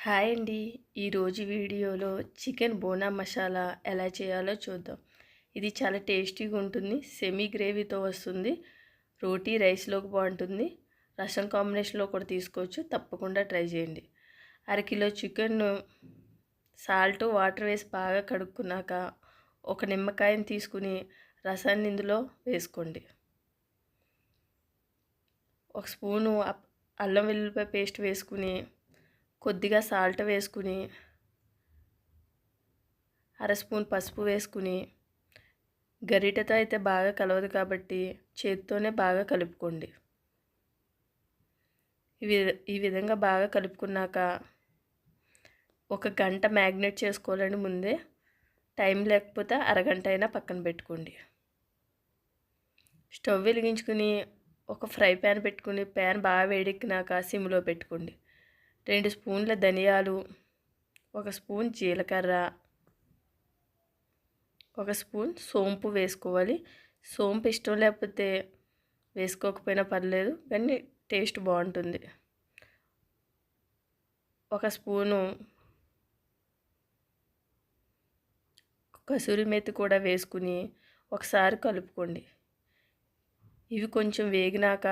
Hi అండి. ఈరోజు వీడియోలో చికెన్ బోనా మసాలా ఎలా చేయాలో చూద్దాం. ఇది చాలా టేస్టీగా ఉంటుంది. సెమీ గ్రేవీతో వస్తుంది. రోటీ రైస్లోకి బాగుంటుంది. రసం కాంబినేషన్లో కూడా తీసుకోవచ్చు. తప్పకుండా ట్రై చేయండి. అరకిలో చికెన్ సాల్ట్ వాటర్ వేసి బాగా కడుక్కున్నాక ఒక నిమ్మకాయని తీసుకుని రసాన్ని ఇందులో వేసుకోండి. ఒక స్పూను అల్లం వెల్లుల్లిపాయ పేస్ట్ వేసుకుని కొద్దిగా సాల్ట్ వేసుకుని అర స్పూన్ పసుపు వేసుకుని గరిటెతో అయితే బాగా కలవదు కాబట్టి చేతితోనే బాగా కలుపుకోండి. ఈ విధంగా బాగా కలుపుకున్నాక ఒక గంట మ్యాగ్నేట్ చేసుకోవాలండి. ముందే టైం లేకపోతే అరగంట అయినా పక్కన పెట్టుకోండి. స్టవ్ వెలిగించుకుని ఒక ఫ్రై ప్యాన్ పెట్టుకుని ప్యాన్ బాగా వేడెక్కినాక సిమ్లో పెట్టుకోండి. 2 స్పూన్ల ధనియాలు, 1 స్పూన్ జీలకర్ర, 1 స్పూన్ సోంపు వేసుకోవాలి. సోంపు ఇష్టం లేకపోతే వేసుకోకపోయినా పర్లేదు, కానీ టేస్ట్ బాగుంటుంది. 1 స్పూను కసూరి మేతి కూడా వేసుకుని ఒకసారి కలుపుకోండి. ఇవి కొంచెం వేగినాక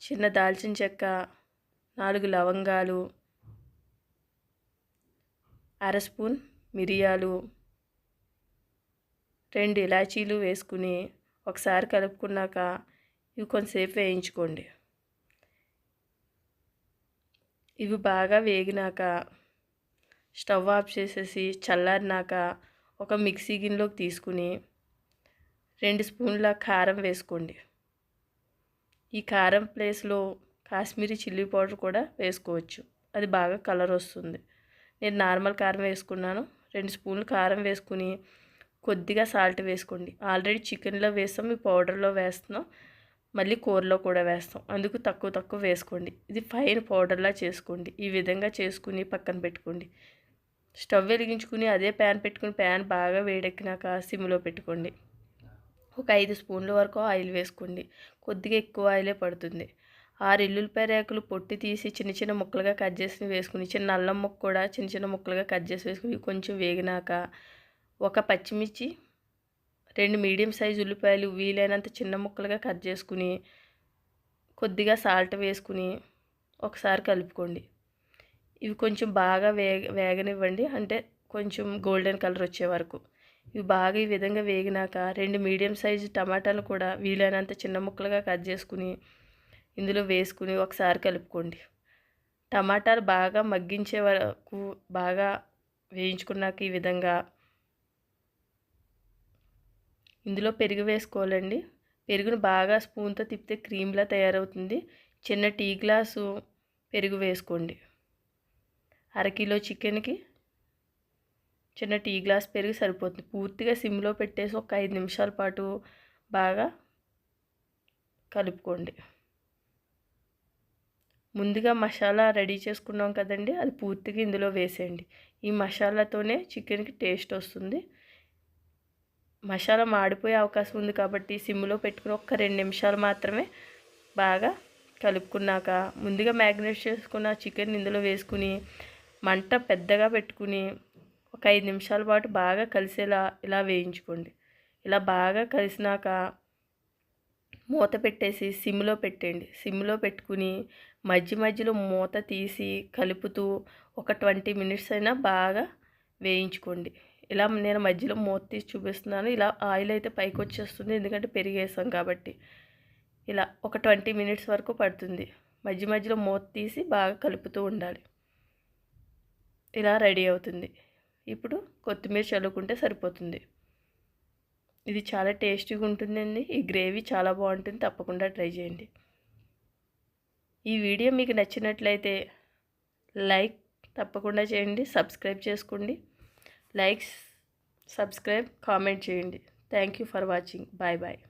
చిన్న దాల్చిన చెక్క, 4 లవంగాలు, అర స్పూన్ మిరియాలు, 2 ఇలాచీలు వేసుకుని ఒకసారి కలుపుకున్నాక ఇవి కొంతసేపు వేయించుకోండి. ఇవి బాగా వేగినాక స్టవ్ ఆఫ్ చేసేసి చల్లారినాక ఒక మిక్సీ గిన్నెలోకి తీసుకుని 2 స్పూన్ల కారం వేసుకోండి. ఈ కారం ప్లేస్లో కాశ్మీరీ చిల్లీ పౌడర్ కూడా వేసుకోవచ్చు. అది బాగా కలర్ వస్తుంది. నేను నార్మల్ కారం వేసుకున్నాను. 2 స్పూన్లు కారం వేసుకుని కొద్దిగా సాల్ట్ వేసుకోండి. ఆల్రెడీ చికెన్లో వేస్తాం, ఈ పౌడర్లో వేస్తున్నాం, మళ్ళీ కూరలో కూడా వేస్తాం, అందుకు తక్కువ వేసుకోండి. ఇది ఫైన్ పౌడర్లా చేసుకోండి. ఈ విధంగా చేసుకుని పక్కన పెట్టుకోండి. స్టవ్ వెలిగించుకుని అదే ప్యాన్ పెట్టుకుని ప్యాన్ బాగా వేడెక్కినాక సిమ్లో పెట్టుకోండి. ఒక 5 స్పూన్ల వరకు ఆయిల్ వేసుకోండి. కొద్దిగా ఎక్కువ ఆయిలే పడుతుంది. 6 ఎల్లుల్లిపాయ రేకులు పొట్టి తీసి చిన్న ముక్కలుగా కట్ చేసి వేసుకుని, చిన్న అల్లం ముక్క కూడా చిన్న ముక్కలుగా కట్ చేసి వేసుకుని కొంచెం వేగినాక ఒక పచ్చిమిర్చి, 2 మీడియం సైజు ఉల్లిపాయలు వీలైనంత చిన్న ముక్కలుగా కట్ చేసుకుని కొద్దిగా సాల్ట్ వేసుకుని ఒకసారి కలుపుకోండి. ఇవి కొంచెం బాగా వేగనివ్వండి, అంటే కొంచెం గోల్డెన్ కలర్ వచ్చే వరకు. ఇవి బాగా ఈ విధంగా వేగినాక 2 మీడియం సైజు టమాటాలు కూడా వీలైనంత చిన్న ముక్కలుగా కట్ చేసుకుని ఇందులో వేసుకుని ఒకసారి కలుపుకోండి. టమాటాలు బాగా మగ్గించే వరకు బాగా వేయించుకున్నాక ఈ విధంగా ఇందులో పెరుగు వేసుకోవాలండి. పెరుగును బాగా స్పూన్తో తిప్పితే క్రీమ్లా తయారవుతుంది. చిన్న టీ గ్లాసు పెరుగు వేసుకోండి. అరకిలో చికెన్కి చిన్న టీ గ్లాస్ పెరుగు సరిపోతుంది. పూర్తిగా సిమ్లో పెట్టేసి ఒక 5 నిమిషాల పాటు బాగా కలుపుకోండి. ముందుగా మసాలా రెడీ చేసుకున్నాం కదండి, అది పూర్తిగా ఇందులో వేసేయండి. ఈ మసాలాతోనే చికెన్కి టేస్ట్ వస్తుంది. మసాలా మాడిపోయే అవకాశం ఉంది కాబట్టి సిమ్లో పెట్టుకుని ఒక 2 నిమిషాలు మాత్రమే బాగా కలుపుకున్నాక ముందుగా మ్యాగ్నేట్ చేసుకున్న చికెన్ ఇందులో వేసుకుని మంట పెద్దగా పెట్టుకుని ఒక 5 నిమిషాల పాటు బాగా కలిసేలా ఇలా వేయించుకోండి. ఇలా బాగా కలిసినాక మూత పెట్టేసి సిమ్లో పెట్టండి. సిమ్లో పెట్టుకుని మధ్యలో మూత తీసి కలుపుతూ ఒక 20 మినిట్స్ అయినా బాగా వేయించుకోండి. ఇలా నేను మధ్యలో మూత తీసి చూపిస్తున్నాను. ఇలా ఆయిల్ అయితే పైకి వచ్చేస్తుంది, ఎందుకంటే పెరిగేసాం కాబట్టి. ఇలా ఒక 20 మినిట్స్ వరకు పడుతుంది. మధ్యలో మూత తీసి బాగా కలుపుతూ ఉండాలి. ఇలా రెడీ అవుతుంది. ఇప్పుడు కొత్తిమీర చల్లుకుంటే సరిపోతుంది. ఇది చాలా టేస్టీగా ఉంటుందండి. ఈ గ్రేవీ చాలా బాగుంటుంది. తప్పకుండా ట్రై చేయండి. ఈ వీడియో మీకు నచ్చినట్లయితే లైక్ తప్పకుండా చేయండి, సబ్స్క్రైబ్ చేసుకోండి. లైక్, సబ్స్క్రైబ్, కామెంట్ చేయండి. Thank you for watching. Bye bye.